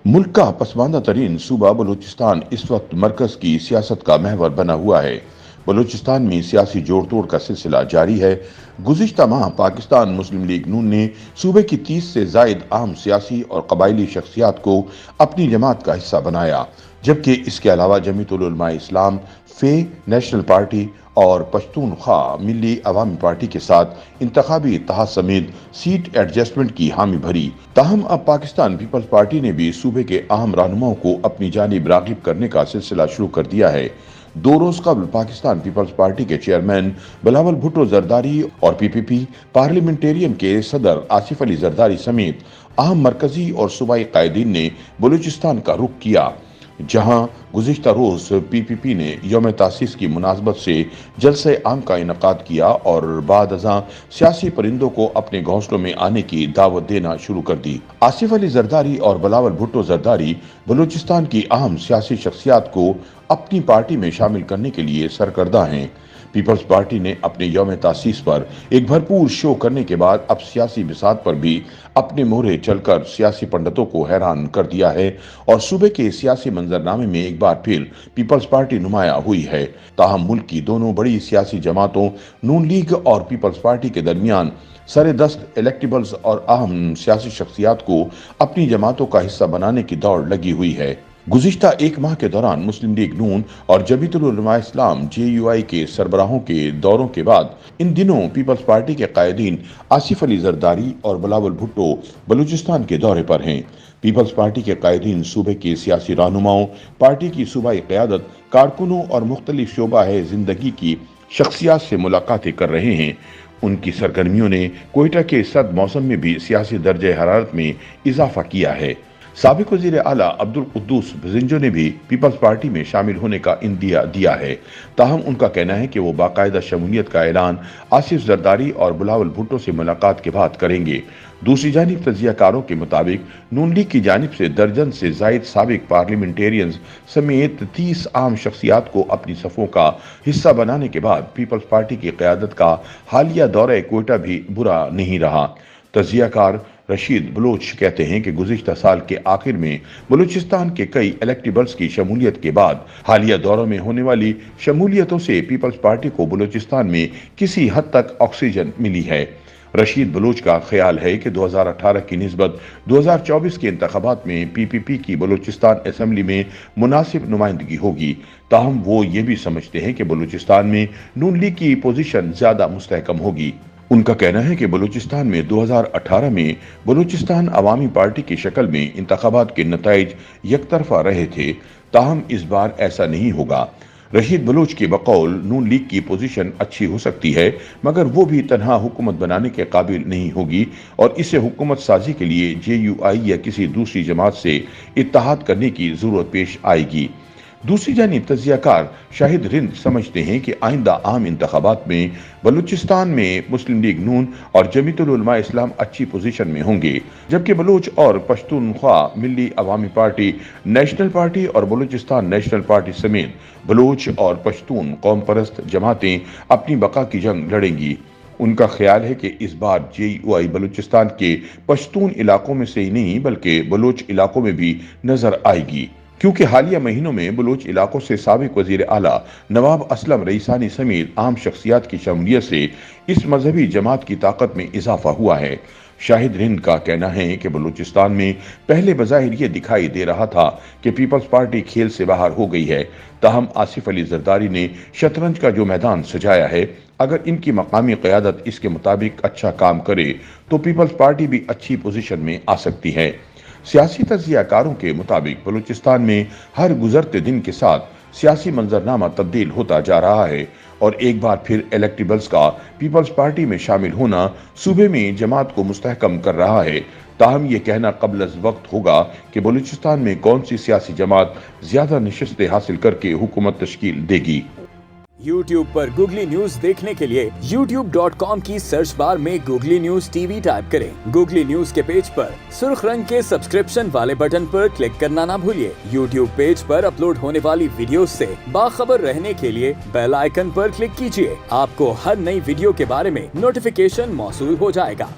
मुल्क का पसमानदा तरीन सूबा बलूचिस्तान इस वक्त मरकज की सियासत का महवर बना हुआ है। बलूचिस्तान में सियासी जोड़ तोड़ का सिलसिला जारी है। गुज़िश्ता माह पाकिस्तान मुस्लिम लीग नून ने सूबे की 30 से जायद अहम सियासी और कबायली शख्सियात को अपनी जमात का हिस्सा बनाया, जबकि इसके अलावा जमीयतुल उलमा इस्लाम, फे नेशनल पार्टी और पश्तूनख्वा मिली अवामी पार्टी के साथ इंतखाबी इत्तेहाद समेत सीट एडजस्टमेंट की हामी भरी। ताहम अब पाकिस्तान पीपल्स पार्टी ने भी सूबे के अहम रहनुमाओं को अपनी जानिब राग़िब करने का सिलसिला शुरू कर दिया है। 2 रोज कबल पाकिस्तान पीपल्स पार्टी के चेयरमैन बिलावल भुट्टो जरदारी और पीपीपी पार्लियामेंटेरियन के सदर आसिफ अली जरदारी समेत अहम मरकजी और सूबाई कायदीन ने बलूचिस्तान का रुख किया, जहां गुज़िश्ता रोज पीपीपी ने यौम तासीस की मुनासबत से जलसे आम का इनकाद किया और बाद अज़ां सियासी परिंदों को अपने घोंसलों में आने की दावत देना शुरू कर दी। आसिफ अली जरदारी और बिलावल भुट्टो जरदारी बलूचिस्तान की अहम सियासी शख्सियात को अपनी पार्टी में शामिल करने के लिए सरकर्दा हैं। पीपल्स पार्टी ने अपने यौम तासीस पर एक भरपूर शो करने के बाद अब सियासी बिसात पर भी अपने मोहरे चलकर सियासी पंडितों को हैरान कर दिया है और सूबे के सियासी मंजरनामे में एक बार फिर पीपल्स पार्टी नुमाया हुई है। ताहम मुल्क की दोनों बड़ी सियासी जमातों नून लीग और पीपल्स पार्टी के दरमियान सरे दस्त इलेक्टेबल्स और अहम सियासी शख्सियात को अपनी जमातों का हिस्सा बनाने की दौड़ लगी हुई है। गुज़िश्ता एक माह के दौरान मुस्लिम लीग नून और जमीयतुल उलमा इस्लाम JUI के सरबराहों के दौरों के बाद इन दिनों पीपल्स पार्टी के कायदीन आसिफ अली जरदारी और बिलावल भुट्टो बलूचिस्तान के दौरे पर हैं। पीपल्स पार्टी के कायदीन सूबे के सियासी रहनुमाओं, पार्टी की सूबाई क़यादत, कारकुनों और मुख्तलिफ शोबा है जिंदगी की शख्सियात से मुलाकातें कर रहे हैं। उनकी सरगर्मियों ने कोयटा के सर्द मौसम में भी सियासी दर्जे हरारत में इजाफा किया है। साबिक वज़ीर आला अब्दुल कुद्दूस बजिंजो ने भी पीपल्स पार्टी में शामिल होने का इंदिया दिया है। ताहम उनका कहना है कि वो बाकायदा शमूलियत का ऐलान आसिफ जरदारी और बिलावल भुट्टो से मुलाकात के बाद करेंगे। दूसरी जानिब तजियाकारों के मुताबिक नून लीग की जानिब से दर्जन से जायद साबिक पार्लियामेंटेरियंस समेत 30 आम शख्सियात को अपनी सफ़ों का हिस्सा बनाने के बाद पीपल्स पार्टी की क़यादत का हालिया दौरा कोयटा भी बुरा नहीं रहा। तजियाकार रशीद बलोच कहते हैं कि गुज़िश्ता साल के आखिर में बलूचिस्तान के कई इलेक्टेबल्स की शमूलियत के बाद हालिया दौरों में होने वाली शमूलियतों से पीपल्स पार्टी को बलूचिस्तान में किसी हद तक ऑक्सीजन मिली है। रशीद बलोच का ख्याल है कि 2018 की निस्बत 2024 के इंतखाबात में पीपीपी की बलूचिस्तान असेंबली में मुनासिब नुमाइंदगी होगी। ताहम वो ये भी समझते हैं कि बलूचिस्तान में नून लीग की पोजीशन ज्यादा मुस्तहकम होगी। उनका कहना है कि बलूचिस्तान में 2018 में बलूचिस्तान अवामी पार्टी की शक्ल में इंतखाबात के नताइज यकतरफा रहे थे, ताहम इस बार ऐसा नहीं होगा। रशीद बलोच के बकौल नून लीग की पोजीशन अच्छी हो सकती है, मगर वो भी तन्हा हुकूमत बनाने के काबिल नहीं होगी और इसे हुकूमत साजी के लिए JUI या किसी दूसरी जमात से इत्तेहाद करने की जरूरत पेश आएगी। दूसरी जानिब तजियाकार शाहिद रिंद समझते हैं कि आइंदा आम इंतखाबात में बलूचिस्तान में मुस्लिम लीग नून और जमीयतुल उलमा इस्लाम अच्छी पोजीशन में होंगे, जबकि बलूच और पश्तूनख्वा मिली अवामी पार्टी, नेशनल पार्टी और बलूचिस्तान नेशनल पार्टी समेत बलूच और पश्तून कौम परस्त जमातें अपनी बका की जंग लड़ेंगी। उनका ख्याल है कि इस बार JUI बलूचिस्तान के पश्तून इलाकों में से ही नहीं बल्कि बलूच इलाकों में भी नजर आएगी, क्योंकि हालिया महीनों में बलूच इलाकों से साबिक वज़ीर आला नवाब असलम रईसानी समेत आम शख्सियात की शमूलियत से इस मजहबी जमात की ताकत में इजाफा हुआ है। शाहिद हिंद का कहना है कि बलूचिस्तान में पहले बज़ाहिर ये दिखाई दे रहा था कि पीपल्स पार्टी खेल से बाहर हो गई है, ताहम आसिफ अली जरदारी ने शतरंज का जो मैदान सजाया है, अगर इनकी मकामी क़यादत इसके मुताबिक अच्छा काम करे तो पीपल्स पार्टी भी अच्छी पोजीशन में आ सकती है। सियासी तजियाकारों के मुताबिक बलूचिस्तान में हर गुजरते दिन के साथ सियासी मंजरनामा तब्दील होता जा रहा है और एक बार फिर इलेक्टेबल्स का पीपल्स पार्टी में शामिल होना सूबे में जमात को मुस्तहकम कर रहा है। ताहम ये कहना कबल अज़ वक्त होगा कि बलूचिस्तान में कौन सी सियासी जमात ज्यादा नशिस्तें हासिल करके हुकूमत तश्कील देगी। YouTube पर गूगली न्यूज देखने के लिए youtube.com की सर्च बार में गूगली न्यूज TV टाइप करें। गूगली न्यूज के पेज पर सुर्ख रंग के सब्सक्रिप्शन वाले बटन पर क्लिक करना ना भूलिए। YouTube पेज पर अपलोड होने वाली वीडियोस से बाखबर रहने के लिए बेल आइकन पर क्लिक कीजिए। आपको हर नई वीडियो के बारे में नोटिफिकेशन मौसूल हो जाएगा।